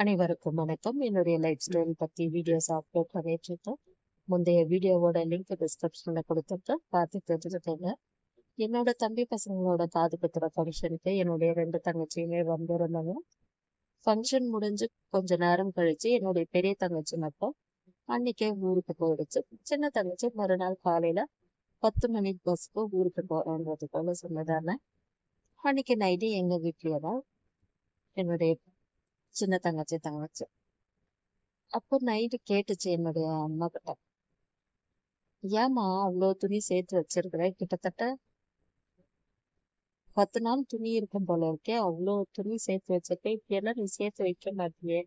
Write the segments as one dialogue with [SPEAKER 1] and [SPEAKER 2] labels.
[SPEAKER 1] அனைவருக்கும் வணக்கம். என்னுடைய லைஃப் ஸ்டைல் பத்தி வீடியோஸ் அப்லோட் பண்ணிட்டு இருக்கேன். முந்தைய வீடியோவோட லிங்க் டிஸ்கிரிப்ஷன்ல கொடுத்துருக்கேன், பார்த்து தெரிஞ்சுக்கோங்க. என்னோட தம்பி பசங்களோட காது குத்துற ஃபங்க்ஷனுக்கு என்னுடைய 2 தங்கச்சியுமே வந்திருந்தாங்க. ஃபங்க்ஷன் முடிஞ்சு கொஞ்ச நேரம் கழிச்சு என்னுடைய பெரிய தங்கச்சி மட்டும் அன்னைக்கே ஊருக்கு போயிடுச்சு. சின்ன தங்கச்சி மறுநாள் காலையில 10 மணி பஸ்க்கு ஊருக்கு போறோன்றது போல சொன்னதால அன்னைக்கு நைட்டு எங்க வீட்லயே தான் என்னுடைய சின்ன தங்கச்சி அப்போ நைட்டு கேட்டுச்சு என்னுடைய அம்மா கிட்ட, ஏம்மா அவ்வளோ துணி சேர்த்து வச்சிருக்கிற, கிட்டத்தட்ட 10 நாள் துணி இருக்கும் போல இருக்கே, அவ்வளோ துணி சேர்த்து வச்சிருக்க, இப்படி எல்லாம் நீ சேர்த்து வைக்க மாட்டியே,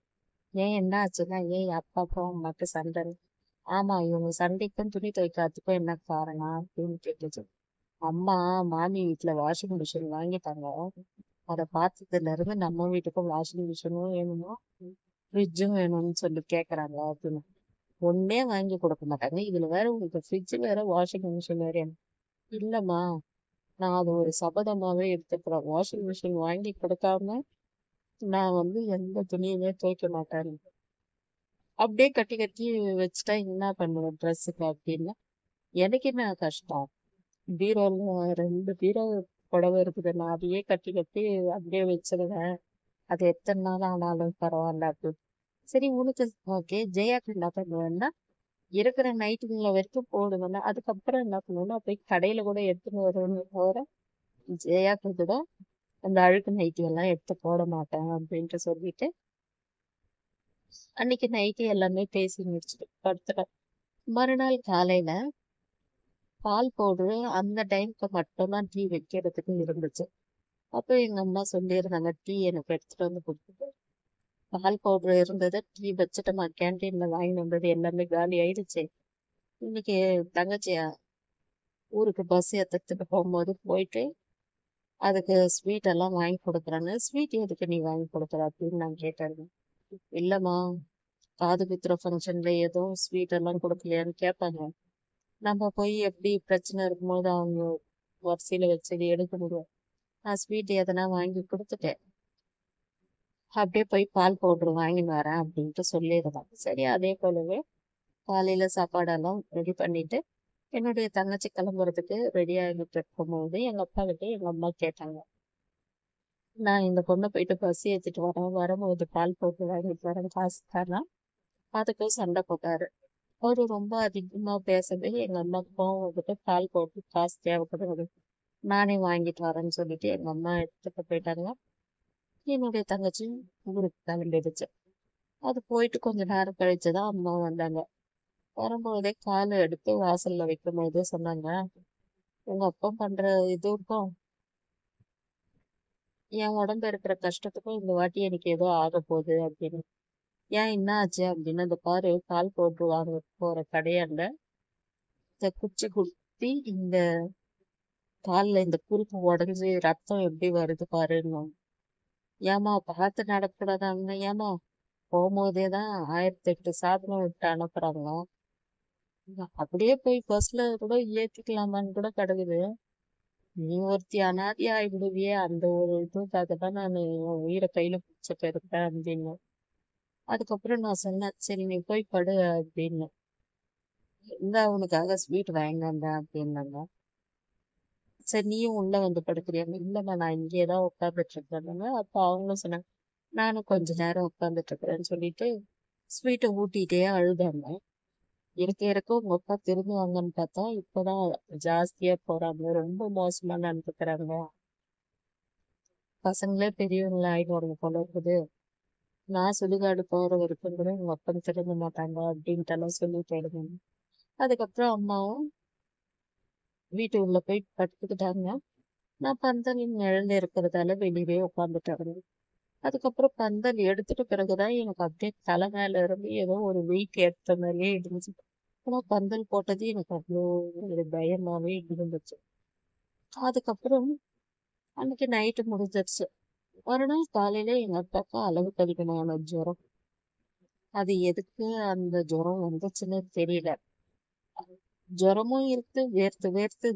[SPEAKER 1] ஏன் என்ன ஆச்சுன்னா, ஏன் அப்பாக்கும் அம்மாக்கு சண்டை? ஆமா, இவங்க சண்டைக்கும் துணி துவைக்கிறதுக்கும் என்ன காரணம் அப்படின்னு கேட்டுச்சு. அம்மா மாமி வீட்டுல வாஷிங் மிஷின் வாங்கிட்டாங்க, அதை பார்த்ததுல இருந்து நம்ம வீட்டுக்கும் வாஷிங் மிஷினும் வேணுமா ஃப்ரிட்ஜும் வேணும்னு சொல்லி கேக்குறாங்க அப்படின்னு. ஒன்னே வாங்கி கொடுக்க மாட்டாங்க, இதுல வேற உங்களுக்கு ஃப்ரிட்ஜ் வேற வாஷிங் மிஷின் வேற. இல்லம்மா, நான் அது ஒரு சபதமாவே எடுத்துக்கிறேன், வாஷிங் மிஷின் வாங்கி கொடுக்காம நான் எந்த துணியுமே துவைக்க மாட்டேன். அப்படியே கட்டி கட்டி வச்சுட்டா என்ன பண்ணுவேன் ட்ரெஸ்ஸுக்கு அப்படின்னு. எனக்கு என்ன கஷ்டம், பீரோல 2 பீரோ புடவை இருக்குது, நான் அதையே கட்டி கட்டி அப்படியே வச்சிருவேன், அது எத்தனை நாள் ஆனாலும் பரவாயில்ல அப்படின்னு. சரி உனக்கு ஓகே, ஜெயாக்கு என்ன பண்ணுவேன்னா, இருக்கிற நைட்டுங்கள வரைக்கும் போடுவேன், அதுக்கப்புறம் என்ன பண்ணுவேன்னா போய் கடையில கூட எடுத்துன்னு வருவேன்னு தவிர ஜெயாக்கு கூட அந்த அழுக்கு நைட்டி எல்லாம் எடுத்து போட மாட்டேன் அப்படின்ட்டு சொல்லிட்டு அன்னைக்கு நைட்டு எல்லாமே பேசி முடிச்சுட்டு படுத்துட்டேன். மறுநாள் காலையில பால் பவுடரு அந்த டைமுக்கு மட்டும்தான் டீ வைக்கிறதுக்கு இருந்துச்சு. அப்போ எங்க அம்மா சொல்லியிருந்தாங்க, டீ எனக்கு எடுத்துட்டு வந்து கொடுத்துட்டு. பால் பவுடர் இருந்தது, டீ வச்சுட்டோமா, கேன்டீன்ல வாங்கி வந்தது எல்லாமே காலி ஆயிடுச்சு. இன்னைக்கு தங்கச்சியா ஊருக்கு பஸ் ஏற்றத்துக்கு போகும்போது போயிட்டு அதுக்கு ஸ்வீட் எல்லாம் வாங்கி கொடுக்குறாங்க. ஸ்வீட் எதுக்கு நீ வாங்கி கொடுக்குற அப்படின்னு நான் கேட்டேன். இல்லம்மா, காது குத்துற ஃபங்க்ஷன்ல எதுவும் ஸ்வீட் எல்லாம் கொடுக்கலையான்னு கேட்பாங்க, நம்ம போய் எப்படி பிரச்சனை இருக்கும்போது அவங்க வரிசையில வச்சு எடுக்க முடியும், நான் ஸ்வீட் எதனா வாங்கி கொடுத்துட்டேன், அப்படியே போய் பால் பவுடர் வாங்கின்னு வரேன் அப்படின்ட்டு சொல்லிடுறாங்க. சரி, அதே போலவே காலையில சாப்பாடெல்லாம் ரெடி பண்ணிட்டு என்னுடைய தங்கச்சி கிளம்புறதுக்கு ரெடி ஆகிட்டு இருக்கும்போது எங்க அப்பா கிட்ட எங்க அம்மா கேட்டாங்க, நான் இந்த பொண்ணை போயிட்டு பஸ் ஏற்றிட்டு வரேன், வரும்போது பால் போட்டு வாங்கிட்டு வரேன், காசு தரேன். அதுக்கு சண்டை போட்டாரு. அவரு ரொம்ப அதிகமா பேசவே எங்க அம்மாக்கு கோவம் வந்துட்டு, பால் போட்டு காசு தேவைப்படுறது, நானே வாங்கிட்டு வரேன்னு சொல்லிட்டு எங்க அம்மா எடுத்துட்டு போயிட்டாங்க. என்னுடைய தங்கச்சி ஊருக்கு கிளம்பிடுச்சு. அது போயிட்டு கொஞ்ச நேரம் கழிச்சுதான் அம்மா வந்தாங்க. வரும்போதே காலை எடுத்து வாசல்ல வைக்கும் போதே சொன்னாங்க, உங்க அப்பா பண்ற இதுக்கும் என் உடம்பு இருக்கிற கஷ்டத்துக்கும் இந்த வாட்டி எனக்கு ஏதோ ஆக போகுது அப்படின்னு. ஏன் என்ன ஆச்சு அப்படின்னு, அந்த பாரு பால் போட்டு வாங்க போற கடையாண்ட இந்த குச்சி குத்தி இந்த கால்ல இந்த குறுக்கு உடஞ்சி ரத்தம் எப்படி வருது பாருன்னு. ஏமா பார்த்து நடக்கூடாதாங்க, ஏமா போகும்போதேதான் 1008 சாதனம் விட்டு அனுப்புறாங்க, அப்படியே போய் பஸ்ல கூட ஏத்திக்கலாமான்னு கூட கிடக்குது, நீ ஒருத்தி அனாதி ஆயிடுவியே, அந்த ஒரு இதுக்காக தான் நான் என் உயிரை கையில பிடிச்சிட்டு இருப்பேன் அப்படின்னு. அதுக்கப்புறம் நான் சொன்னேன், சரி நீ போய் படு அப்படின்னு. இந்த அவனுக்காக ஸ்வீட் வாங்கிட்டு வந்தேன் அப்படின்னாங்க. சரி நீயும் உள்ள வந்து படுக்கிறியாங்க, இல்லைம்மா நான் இங்கேயேதான் உட்காந்துட்டு இருக்கேன்னாங்க. அப்போ அவங்களும் சொன்னாங்க, நானும் கொஞ்ச நேரம் உட்காந்துட்டு இருக்கிறேன்னு சொல்லிட்டு ஸ்வீட்டை ஊட்டிகிட்டே அழுதாங்க. இருக்க இருக்க உங்க அப்பா திரும்புவாங்கன்னு பார்த்தா இப்பதான் ஜாஸ்தியா போறாங்க, ரொம்ப மோசமா நடந்துக்கிறாங்க, பசங்களே பெரியவங்கள ஆயிடுவாங்க போல இருக்குது, நான் சுடுகாடு போற வரைக்கும் கூட உங்க அப்பா திரும்ப மாட்டாங்க அப்படின்ட்டு எல்லாம் சொல்லிட்டு இருந்தேன். அதுக்கப்புறம் அம்மாவும் வீட்டு உள்ள போய் படுத்துக்கிட்டாங்க. நான் பந்தல் நிழல் இருக்கிறதால வெளியவே உட்காந்துட்டாங்க. அதுக்கப்புறம் பந்தல் எடுத்துட்ட பிறகுதான் எனக்கு அப்படியே தலை மேல இருந்து ஏதோ ஒரு வெயிட் ஏற்ற மாதிரியே இருந்துச்சு. ஆனா பந்தல் போட்டது எனக்கு அவ்வளோ ஒரு பயமாவே இருந்துச்சு. அதுக்கப்புறம் அன்னைக்கு நைட்டு முடிஞ்சிருச்சு. மறுநாள் காலையில எங்க அப்பாவுக்கு அளவுக்கு அதிகமான ஜுரம். அது எதுக்கு அந்த ஜுரம் வந்துச்சுன்னு தெரியல. ஜுரமும் இருக்கு, வேர்த்து வேர்த்து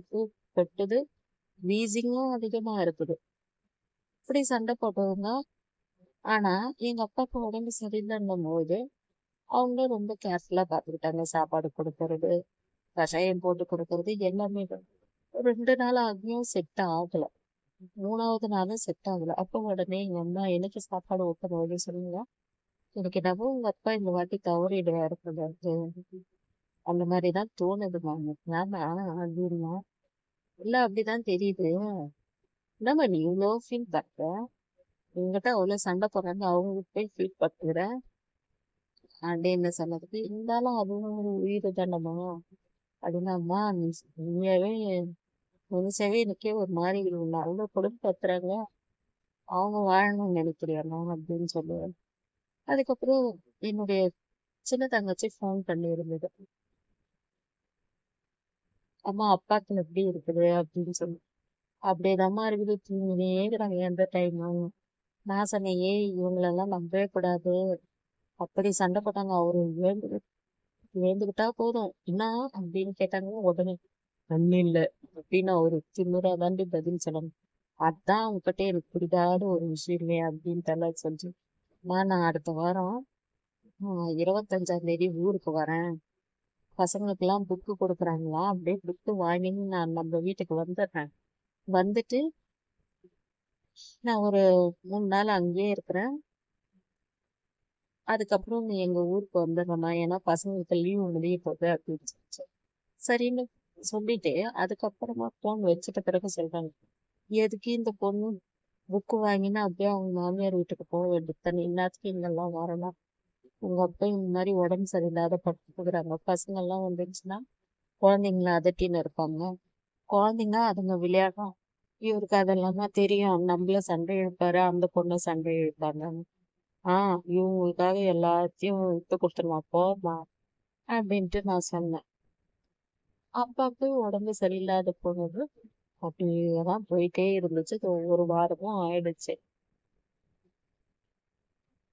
[SPEAKER 1] கொட்டுது, வீசிங்கும் அதிகமா இருக்குது. இப்படி சண்டை போட்டவங்க ஆனா எங்க அப்பாவுக்கு உடம்பு சரியில்லைன்னும் போது அவங்களும் ரொம்ப கேர்ஃபுல்லா பாத்துக்கிட்டாங்க. சாப்பாடு கொடுக்கறது, கஷாயம் போட்டு கொடுக்கறது எல்லாமே. 2 நாள் ஆகியும் செட் ஆகல. 3வது நாளும் செட் ஆகல. அப்ப உடனே எங்க அம்மா எனக்கு சாப்பாடு ஊட்டும்போது சொன்னாங்க, எனக்கு என்னவோ உங்க அப்பா இந்த வாட்டி தவறிடுவாரு போல இருக்கு. அந்த மாதிரிதான் தோணுது மாமி. ஆமா அப்படின்னா, இல்ல அப்படிதான் தெரியுது. என்னம்மா நீ இவ்வளவு ஃபீல் பண்ற? உங்ககிட்ட அவ்வளவு சண்டை போடுறாங்க, அவங்க போய் ஃபீல் பண்ணுற அப்படின்னு சொன்னதுக்கு, இருந்தாலும் அதுவும் ஒரு உயிர் தானம்மா அப்படின்னா, அம்மா நீ உண்மையாவே மனுஷாவே எனக்கே ஒரு மாதிரி இல்லை. அவ்வளவு கொடுமைப்படுத்துறாங்க, அவங்க வாழணும்னு நினைக்கிறியாம்மா அப்படின்னு சொல்லுவேன். அதுக்கப்புறம் என்னுடைய சின்ன தங்கச்சி ஃபோன் பண்ணி இருந்தது. அம்மா அப்பாக்கு எப்படி இருக்குது அப்படின்னு சொல்லி. அப்படியேதாம்மா இருக்குது, தூங்கினே இருக்கிறாங்க எந்த டைமும். நான் சொன்னேன், ஏய் இவங்களெல்லாம் நம்பவே கூடாது. அப்படி சண்டை போட்டாங்க. அவரு எழுந்துக்கிட்டா போதும் என்ன அப்படின்னு கேட்டாங்க. உடனே ஒண்ணும் இல்ல அப்படின்னு அவரு திமுறா தாண்டி பதில் சொல்லணும். அதான் உங்ககிட்ட எனக்கு பிடிக்காத ஒரு விஷயமே அப்படின்ட்டு எல்லாம் சொல்லி, நான் அடுத்த வாரம் 25ஆம் தேதி ஊருக்கு வரேன். பசங்களுக்கெல்லாம் புக்கு கொடுக்குறாங்களா, அப்படியே புக்கு வாங்கின்னு நான் நம்ம வீட்டுக்கு வந்துடுறேன். வந்துட்டு நான் ஒரு 3 நாள் அங்கேயே இருக்கிறேன். அதுக்கப்புறம் நீ எங்க ஊருக்கு வந்துடுறேம்மா, ஏன்னா பசங்களுக்கு லீவு முடிய போகுது அப்படின்னு சொல்லிச்சு. சரின்னு சொல்லிட்டு அதுக்கப்புறமா போன் வச்சுட்ட பிறகு சொல்றாங்க, எதுக்கு இந்த பொண்ணு புக்கு வாங்கினா அப்படியே அவங்க மாமியார் வீட்டுக்கு போக வேண்டியது தானே, இந்நேரத்துக்கு இங்கெல்லாம் வரலாம். உங்க அப்பா இந்த மாதிரி உடம்பு சரியில்லாத படுத்துக்கிறாங்க, பசங்க எல்லாம் வந்துருச்சுன்னா குழந்தைங்கள அதட்டின்னு இருப்பாங்க, குழந்தைங்க அதுங்க விளையாடும். இவருக்கு அதெல்லாமா தெரியும், நம்மள சண்டை இழுப்பாரு, அந்த பொண்ணை சண்டை இழுப்பாங்க. இவங்களுக்காக எல்லாத்தையும் விட்டு கொடுத்துருமா போமா அப்படின்ட்டு நான் சொன்னேன். அப்பாவுக்கு உடம்பு சரியில்லாத போனது அப்படியேதான் போயிட்டே இருந்துச்சு. இது ஒரு வாரமும் ஆயிடுச்சு.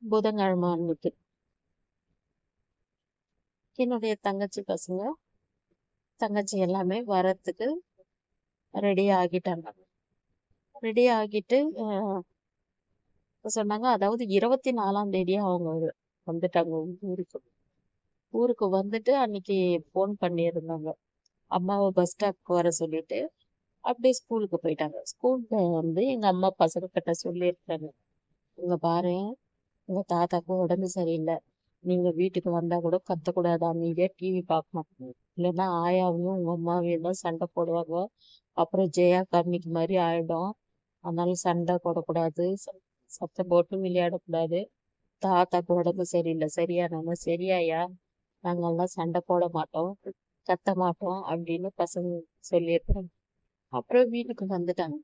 [SPEAKER 1] புதன்கிழமை அன்னைக்கு என்னுடைய தங்கச்சி பசங்க, தங்கச்சி எல்லாமே வரத்துக்கு ரெடி ஆகிட்டாங்க. ரெடி ஆகிட்டு சொன்னாங்க, அதாவது 24ஆம் தேதியே அவங்க வந்துட்டாங்க ஊருக்கு. ஊருக்கு வந்துட்டு அன்னைக்கு போன் பண்ணியிருந்தாங்க, அம்மாவை பஸ் ஸ்டாப்க்கு வர சொல்லிட்டு அப்படியே ஸ்கூலுக்கு போயிட்டாங்க. ஸ்கூல்ல வந்து எங்க அம்மா பசங்க கிட்ட சொல்லியிருக்காங்க, இங்க பாரு உங்க தாத்தாக்கு உடம்பு சரியில்லை, நீங்க வீட்டுக்கு வந்தா கூட கத்தக்கூடாது, அமைதியா டிவி பார்க்கணும். இல்லைன்னா ஆயாவையும் உங்க அம்மாவையும் தான் சண்டை போடுவாங்க, அப்புறம் ஜெயா கம்மிக்கு மாதிரி ஆயிடும். அதனால சண்டை போடக்கூடாது, சத்தம் போட்டு விளையாடக்கூடாது. தாத்தாக்கு உடம்பு சரியில்லை, சரியானாலும் சரியாயா, நாங்கெல்லாம் சண்டை போட மாட்டோம், கத்த மாட்டோம் அப்படின்னு பசங்க சொல்லியிருக்கிறாங்க. அப்புறம் வீட்டுக்கு வந்துட்டாங்க.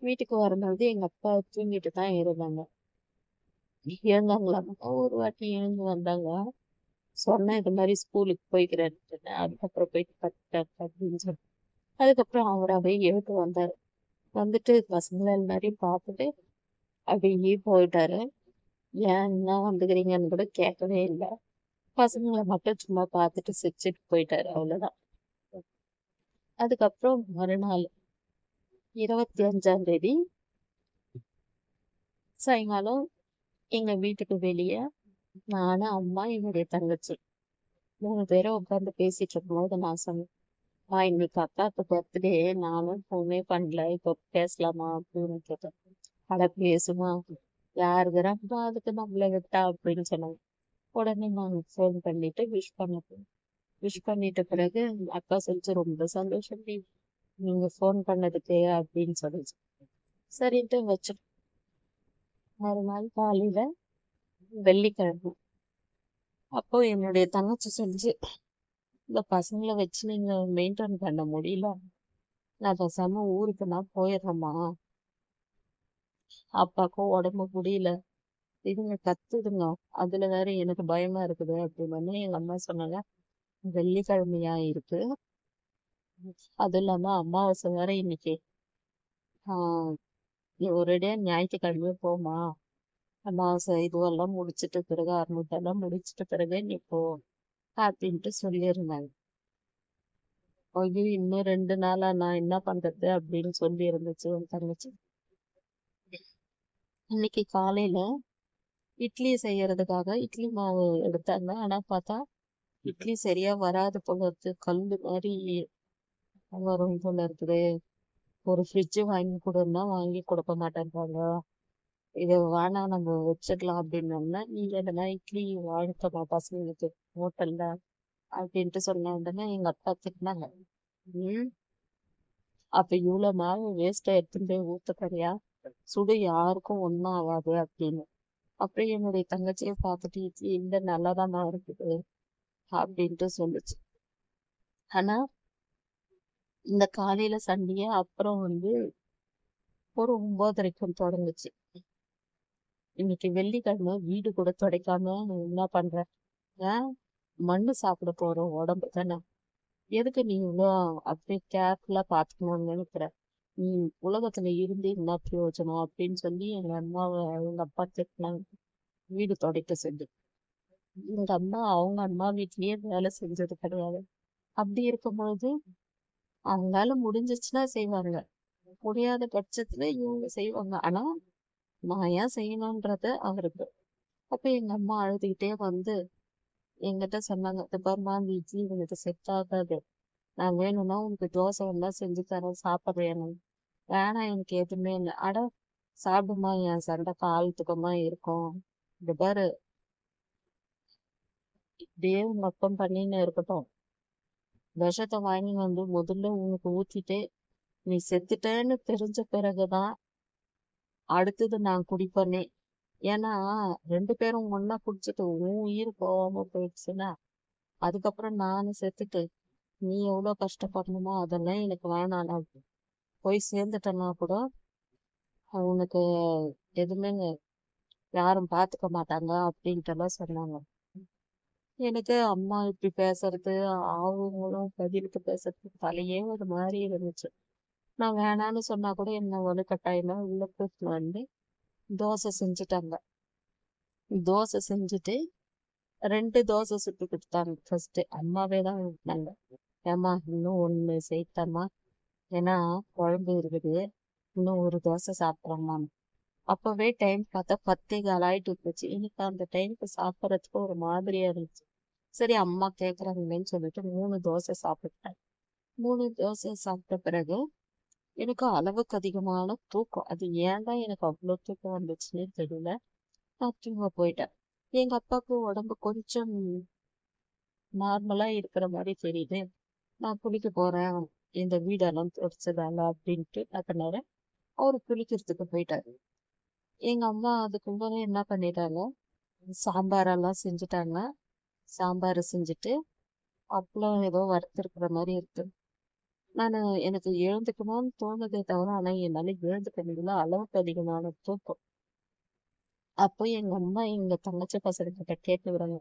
[SPEAKER 1] வீட்டுக்கு வரும்போது எங்க அப்பா தூங்கிட்டு தான் இருந்தாங்க. எழுந்தாங்களாம், ஒரு வாட்டி எழுந்து வந்தாங்க. சொன்னேன் இது மாதிரி ஸ்கூலுக்கு போய்க்கிறேன்னு, அதுக்கப்புறம் போயிட்டு படுத்தாங்க அப்படின்னு சொல்லி. அதுக்கப்புறம் அவராவே எழுந்து வந்தாரு. வந்துட்டு பசங்களை எல்லாரையும் பார்த்துட்டு அப்படியே போயிட்டாரு. ஏன் என்ன வந்துக்கிறீங்கன்னு கூட கேட்கவே இல்லை. பசங்களை மட்டும் சும்மா பார்த்துட்டு சிரிச்சுட்டு போயிட்டாரு, அவ்வளவுதான். அதுக்கப்புறம் மறுநாள் 25ஆம் தேதி சாயங்காலம் எங்க வீட்டுக்கு வெளியே நானும் அம்மா என்னுடைய தங்கச்சி 3 பேரும் உட்காந்து பேசிட்டு இருக்கும்போது நான் சொன்னேன், இன்னைக்கு அக்காவுக்கு பர்த்டே, நானும் ஃபோனே பண்ணல, இப்போ பேசலாமா அப்படின்னு கேட்டேன். அட பேசுமா, யாருக்குறாங்களோ அதுக்கு நம்மள விட்டா அப்படின்னு சொன்னாங்க. உடனே நான் ஃபோன் பண்ணிட்டு விஷ் பண்ணிட்ட பிறகு அக்கா சொல்லிச்சு, ரொம்ப சந்தோஷம் நீங்க ஃபோன் பண்ணதுக்கு அப்படின்னு சொல்லிச்சு. சரின்ட்டு வச்சிருக்கேன். மறுநாள் காலையில வெள்ளிக்கிழமை அப்போ என்னுடைய தங்கச்சி சொல்லிச்சு, இந்த பசங்களை வச்சு நீங்க மெயின்டைன் பண்ண முடியல, நான் பேசாம ஊருக்கு நான் போயிடுறேம்மா, அப்பாவுக்கும் உடம்பு முடியல, இதுங்க கத்துதுங்க, அதுல வேற எனக்கு பயமா இருக்குது அப்படின்னு எங்க அம்மா சொன்னாங்க. வெள்ளிக்கிழமையா இருக்கு, அதுவும் இல்லாம அமாவாசை வேற இன்னைக்கு, ஆஹ் நீ ஒரேடியா ஞாயிற்றுக்கிழமையே போமா, அமாவாசை இதுவெல்லாம் முடிச்சிட்ட பிறகு 600 முடிச்சிட்ட பிறகு நீ போ அப்படின்ட்டு சொல்லியிருந்தாங்க. ஐயோ இன்னும் 2 நாளா நான் என்ன பண்றது அப்படின்னு சொல்லி இருந்துச்சு என் தங்கச்சி. இன்னைக்கு காலையில இட்லி செய்யறதுக்காக இட்லி மாவு எடுத்தாங்க. ஆனா பார்த்தா இட்லி சரியா வராது போல இருக்கு. கல்லு மாதிரி வரும் போல இருக்குது. ஒரு ஃப்ரிட்ஜ் வாங்கி கொடுன்னா வாங்கி கொடுக்க மாட்டேன்றாங்க. இதை வேணாம் நம்ம வச்சிடலாம் அப்படின்னோம்னா, நீங்க எதனா இட்லி வாழ்க்கமா பசங்களுக்கு ஹோட்டல்ல அப்படின்ட்டு சொன்ன உடனே எங்க அப்பா திட்டினாங்க. ம் அப்ப இவ்வளவு மாவு வேஸ்டா எடுத்துட்டு போய் ஊத்துக்கறியா, சுடு, யாருக்கும் ஒன்றும் ஆகாது அப்படின்னு. அப்புறம் என்னுடைய தங்கச்சியை பார்த்துட்டு இட்லி இந்த நல்லாதாம்மா இருக்குது அப்படின்ட்டு சொல்லுச்சு. ஆனா இந்த காலையில சண்டையே அப்புறம் ஒரு 9:30க்கும் தொடங்குச்சு. இன்னைக்கு வெள்ளிக்கிழமை வீடு கூட துடைக்காம நீ என்ன பண்ற? ஏன்? மண்ணு சாப்பிட போறோம் உடம்பு தானே, எதுக்கு நீ இவ்வளோ அப்படியே கேர்ஃபுல்லா பாத்துக்கணும்னு நினைக்கிற? நீ உலகத்துல இருந்து என்ன பிரயோஜனம் அப்படின்னு சொல்லி எங்க அம்மாவை எங்க அப்பா திட்டினாங்க. வீடு துடைக்க சொல்லி. எங்க அம்மா அவங்க அம்மா வீட்லயே வேலை செஞ்சது கிடையாது. அப்படி இருக்கும்போது அவங்களால முடிஞ்சிச்சுன்னா செய்வாங்க, முடியாத பட்சத்துல இவங்க செய்வாங்க. ஆனா நான் ஏன் செய்யணும்ன்றது அவருக்கு. அப்ப எங்க அம்மா அழுதுகிட்டே என்கிட்ட சொன்னாங்க, "இது பாரும்மா, அந்த இட்லி உனக்கு செட் ஆகாது. நான் வேணும்னா உனக்கு தோசை எல்லாம் செஞ்சு தரேன், சாப்பிட்றேன்." வேணாம், எனக்கு எதுவுமே இல்லை. அட சாப்பிடுமா, என் சண்டை காலத்துக்குமா இருக்கும். இந்த பாரு, இப்படியே உங்க அப்பம் பண்ணின்னு இருக்கட்டும். விஷத்தை வாங்கி முதல்ல உனக்கு ஊத்திட்டு நீ செத்துட்டேன்னு தெரிஞ்ச பிறகுதான் அடுத்தது நான் குடிப்பேனே. ஏன்னா 2 பேரும் ஒண்ணா குடிச்சிட்டு உன் உயிர் போகாம போயிடுச்சுன்னா, அதுக்கப்புறம் நானும் செத்துட்டு நீ எவ்வளவு கஷ்டப்படணுமோ அதெல்லாம் எனக்கு வேணாம். நான் போய் சேர்ந்துட்டேன்னா கூட உனக்கு எதுவுமே யாரும் பாத்துக்க மாட்டாங்க அப்படின்ட்டு எல்லாம் சொன்னாங்க. எனக்கு அம்மா இப்படி பேசுறது, அவங்களும் பதிலுக்கு பேசுறது தலையே ஒரு மாதிரி இருந்துச்சு. நான் வேணான்னு சொன்னா கூட என்ன வலுக்கட்டாயமா உள்ள கூட்டின்னு தோசை செஞ்சுட்டாங்க. தோசை செஞ்சுட்டு 2 தோசை சுட்டு கொடுத்தாங்க. ஃபர்ஸ்ட் அம்மாவே தான் ஊட்டினாங்க. ஏம்மா, இன்னும் 1 சேர்த்தம்மா, ஏன்னா குழம்பு இருக்குது, இன்னும் ஒரு தோசை சாப்பிட்றோம்மா. அப்பவே டைம் பார்த்தா 10:15 ஆயிட்டு இருந்துச்சு. எனக்கு அந்த டைமுக்கு சாப்பிட்றதுக்கு ஒரு மாதிரியா இருந்துச்சு. சரி, அம்மா கேட்குறாங்களேன்னு சொல்லிட்டு 3 தோசை சாப்பிட்டேன். 3 தோசை சாப்பிட்ட பிறகு எனக்கு அளவுக்கு அதிகமான தூக்கம். அது ஏன்தான் எனக்கு அவ்வளோ தூக்கம் வந்துச்சுன்னே தெரியல. நான் தூங்க போயிட்டேன். எங்க அப்பாவுக்கு உடம்பு கொஞ்சம் நார்மலா இருக்கிற மாதிரி தெரியுது. நான் குளிக்க போறேன், இந்த வீடெல்லாம் தொடச்சதால அப்படின்ட்டு டக்குனாரு அவரு குளிக்கிறதுக்கு போயிட்டாரு. எங்க அம்மா அதுக்குள்ள என்ன பண்ணிட்டாங்க, சாம்பாரெல்லாம் செஞ்சுட்டாங்க. சாம்பார் செஞ்சுட்டு அப்பளம் ஏதோ வறுத்திருக்கிற மாதிரி இருக்கு. எனக்கு எழுந்துக்கணும்னு தோணுதே தவிர, ஆனா என்னால எழுந்துக்க முடியல, அளவுக்கு அதிகமான தூக்கம். அப்போ எங்க அம்மா எங்க தங்கச்சி பசங்க கிட்ட கேட்டு விடுறாங்க,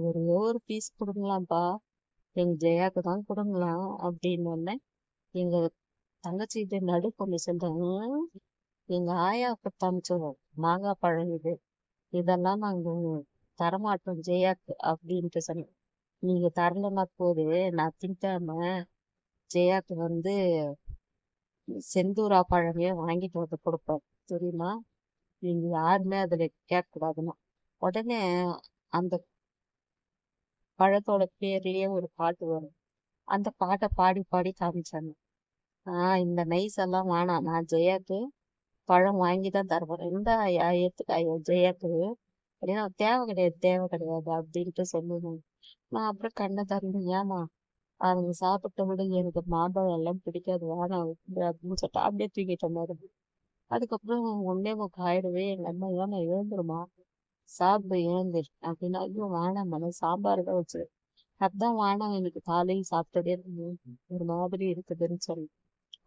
[SPEAKER 1] ஒரே ஒரு பீஸ் கொடுங்களாம்ப்பா, எங்க ஜெயாக்கு தான் கொடுங்களாம் அப்படின்னு ஒன்னே. எங்க தங்கச்சி இது நடு பொண்ணு சொல்றாங்க, எங்க ஆயா கொடுத்தமிச்சோம் மாங்காய் பழம் இது, இதெல்லாம் நாங்க தரமாட்டோம் ஜெயாக்கு அப்படின்ட்டு சொன்னேன். நீங்க தரலன்னா போது, நான் திங்காம ஜெயாக்கு செந்தூரா பழமே வாங்கிட்டு கொடுப்பேன், தெரியுமா? நீங்க யாருமே அதுல கேட்க கூடாதுன்னா. உடனே அந்த பழத்தோட பேர்லயே ஒரு பாட்டு வரும். அந்த பாட்டை பாடி பாடி காமிச்சாங்க. இந்த நைஸ் எல்லாம் வேணாம், நான் ஜெயாக்கு பழம் வாங்கி தான் தரப்போறேன். இந்த ஏத்துக்காயோ ஜெயாக்கு அப்படின்னா, தேவை கிடையாது தேவை கிடையாது அப்படின்ட்டு சொல்லுவேன். நான் அப்புறம் கண்ணை தரணும், ஏமா அவங்க சாப்பிட்ட விட எனக்கு மாம்பழம் எல்லாம் பிடிக்காது, வேணாம் விட்டுரு அப்படின்னு சொல்லிட்டு அப்படியே தூக்கிட்ட மாதிரி. அதுக்கப்புறம் 1:45 ஆயிடுவே. எங்க அம்மா, ஏன்னா எழுந்துருமா, சாப்பிடு எழுந்துரு அப்படின்னா, ஐயோ வேணாம், நான் சாம்பார் தான் வச்சு, அதான் வேணாம், எனக்கு காலையில் சாப்பிட்டதே ஒரு மாதிரி இருக்குதுன்னு சொல்லி,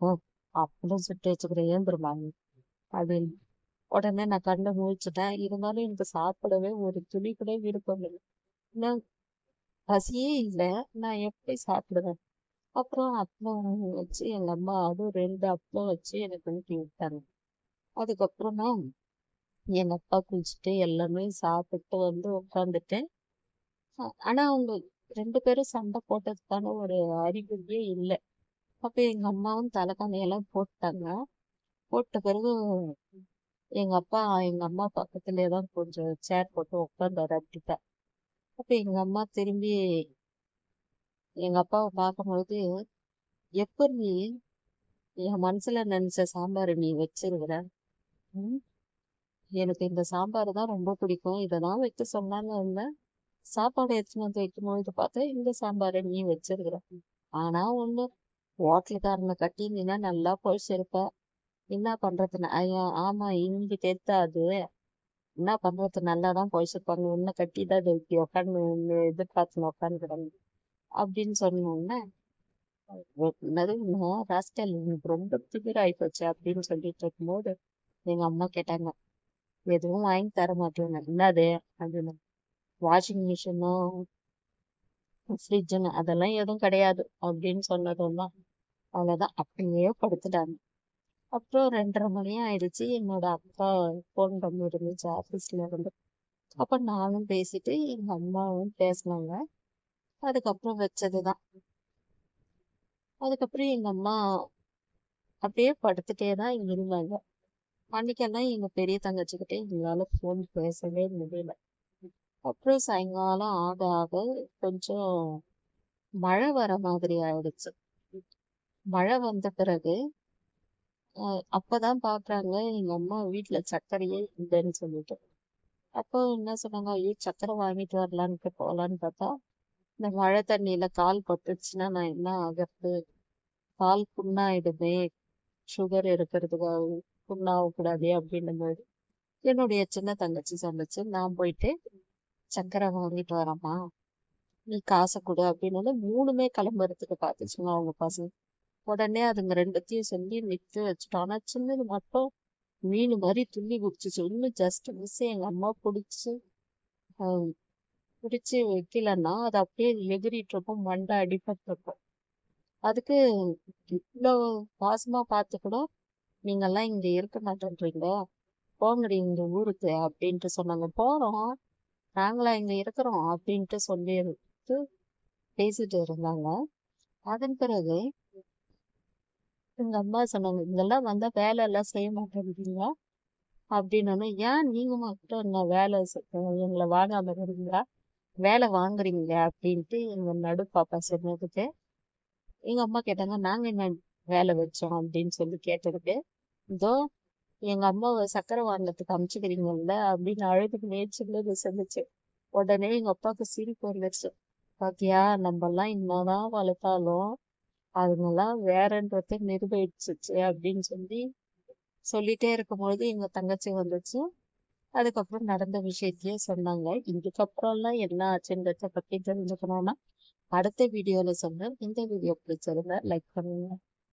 [SPEAKER 1] ஓ அப்படிதான் சுட்டு வச்சுக்கிறேன், எழுந்துருமா அப்படின்னு. உடனே நான் கண்ணை முழிச்சுட்டேன். இருந்தாலும் எனக்கு சாப்பிடவே ஒரு துளி கூட விருப்பம் இல்லை. நான் பசியே இல்லை, நான் எப்படி சாப்பிடுவேன்? அப்புறம் அப்பளம் வச்சு எங்க அம்மா அதுவும் 2 அப்பளம் வச்சு எனக்கு ஊட்டி விட்டாங்க. அதுக்கப்புறமா எங்க அப்பா குளிச்சுட்டு எல்லாமே சாப்பிட்டு உட்காந்துட்டேன். ஆனா அவங்க 2 பேரும் சண்டை போட்டதுக்கான ஒரு அறிகுறியே இல்லை. அப்ப எங்க அம்மாவும் தலைக்காணியெல்லாம் போட்டாங்க. போட்ட பிறகு எங்க அம்மா பக்கத்துலயே தான் கொஞ்சம் சேர் போட்டு உட்காந்தாரு அப்படித்தான். அப்ப எங்க அம்மா திரும்பி எங்க அப்பாவை பார்க்கும்போது, எப்படி என் மனசுல நினைச்ச சாம்பார் நீ வச்சிருக்கிற? ம், எனக்கு இந்த சாம்பார் தான் ரொம்ப பிடிக்கும். இததான் வைக்க சொன்னாங்க இல்ல. சாப்பாடு எடுத்துன்னு வந்து வைக்கும்போது பார்த்தா இந்த சாம்பாரை நீ வச்சிருக்கிற. ஆனா ஒண்ணு, ஹோட்டலுக்காரனை கட்டியிருந்தீங்கன்னா நல்லா பொழிச்சிருப்ப. என்ன பண்றது? ஐயா ஆமா, இங்கிட்ட எடுத்தா அது என்ன பண்றது, நல்லா தான் பொழிச்சிருப்பாங்க. உன்னை கட்டி தான் இது இப்படி உட்காந்து எதிர்பார்த்துன்னு உட்காந்துக்கிறாங்க அப்படின்னு சொன்னோன்னே, என்னது ராஸ்கல் எனக்கு ரொம்ப திமிர் ஆயிப்போச்சு அப்படின்னு சொல்லிட்டு இருக்கும்போது எங்க அம்மா கேட்டாங்க, எதுவும் வாங்கி தர மாட்டேங்க. என்னது அப்படின்னு. வாஷிங் மிஷினும் ஃப்ரிட்ஜுன்னு அதெல்லாம் எதுவும் கிடையாது அப்படின்னு சொன்னதும் தான். அவ்வளவுதான், அப்படியே படுத்துட்டாங்க. அப்புறம் 2:30 மணி ஆயிடுச்சு. என்னோட அக்கா ஃபோன் பண்ணி இருந்துச்சு ஆஃபீஸ்ல இருந்து. அப்ப நானும் பேசிட்டு எங்க அம்மாவும் பேசினாங்க. அதுக்கப்புறம் வச்சதுதான். அதுக்கப்புறம் எங்க அம்மா அப்படியே படுத்துட்டே தான் இருந்தாங்க. அன்னைக்கெல்லாம் எங்க பெரிய தங்கச்சிக்கிட்ட எங்களால ஃபோன் பேசவே முடியல. அப்புறம் சாயங்காலம் ஆக ஆக கொஞ்சம் மழை வர மாதிரி ஆயிடுச்சு. மழை வந்த பிறகு அப்பதான் பாக்குறாங்க எங்க அம்மா வீட்டுல சர்க்கரையே இல்லைன்னு சொல்லிட்டு. அப்போ என்ன சொன்னாங்க, ஐயோ சர்க்கரை வாங்கிட்டு வரலான்ட்டு போலான்னு பார்த்தா, இந்த மழை தண்ணியில கால் பட்டுச்சுன்னா நான் என்ன ஆகிறது? கால் புண்ணாயிடுமே, சுகர் இருக்கிறதுக்காக புண்ணாகக்கூடாதே அப்படின்னும் போது என்னுடைய சின்ன தங்கச்சி சொன்னுச்சு, நான் போயிட்டு சர்க்கரை வாங்கிட்டு வரேம்மா, நீ காசை கொடு அப்படின்னு. மூணுமே கிளம்புறதுக்கு பார்த்துச்சுங்க அவங்க பசங்க. உடனே அதுங்க ரெண்டுத்தையும் சொல்லி நிக்க வச்சுட்டோம். ஆனா சின்னது மட்டும் மீன் மாதிரி துள்ளி குடிச்சிச்சு. இன்னும் ஜஸ்ட் மிஸ் எங்க அம்மா பிடிச்சி வைக்கலன்னா அது அப்படியே எகிரிட்டு இருக்கும், மண்டை அடிபட்டு இருக்கும். அதுக்கு இவ்வளோ பாசமா பார்த்து கூட நீங்கெல்லாம் இங்க இருக்க மாட்டேன்றீங்க, போங்கடி இந்த ஊருக்கு அப்படின்ட்டு சொன்னாங்க. போறோம், நாங்களா இங்க இருக்கிறோம் அப்படின்ட்டு சொல்லி பேசிட்டு இருந்தாங்க. அதன் பிறகு எங்க அம்மா சொன்னாங்க, இங்கெல்லாம் வந்தா வேலை எல்லாம் செய்ய மாட்டேன்றீங்க அப்படின்னு. ஏன் நீங்க மட்டும் என்ன வேலை எங்களை வாங்காம இருக்கீங்களா, வேலை வாங்குறீங்க அப்படின்ட்டு எங்க நடு பாப்பா சொன்னதுக்கு எங்க அம்மா கேட்டாங்க, நாங்க என்ன வேலை வச்சோம் அப்படின்னு சொல்லி கேட்டதுக்கு, இதோ எங்க அம்மாவை சக்கரை வாங்கினதுக்கு அமுச்சுக்கிறீங்கல்ல அப்படின்னு அழுதுக்கு நேர்ச்சின்னு சொல்லுச்சு. உடனே எங்க அப்பாவுக்கு சிரிப்பு வந்துருச்சு. பாத்தியா, நம்ம எல்லாம் என்னதான் வளர்த்தாலும் அதுங்கெல்லாம் வேறன்றத நிரூபிச்சிச்சு அப்படின்னு சொல்லிட்டே இருக்கும்பொழுது எங்க தங்கச்சி வந்துச்சு. அதுக்கப்புறம் நடந்த விஷயத்தையே சொன்னாங்க. இதுக்கப்புறம் எல்லாம் என்ன ஆச்சுன்றத பத்தி தெரிஞ்சுக்கணும்னா அடுத்த வீடியோல சொல்றேன். இந்த வீடியோ பிடிச்சிருந்தா லைக் பண்ணுங்க.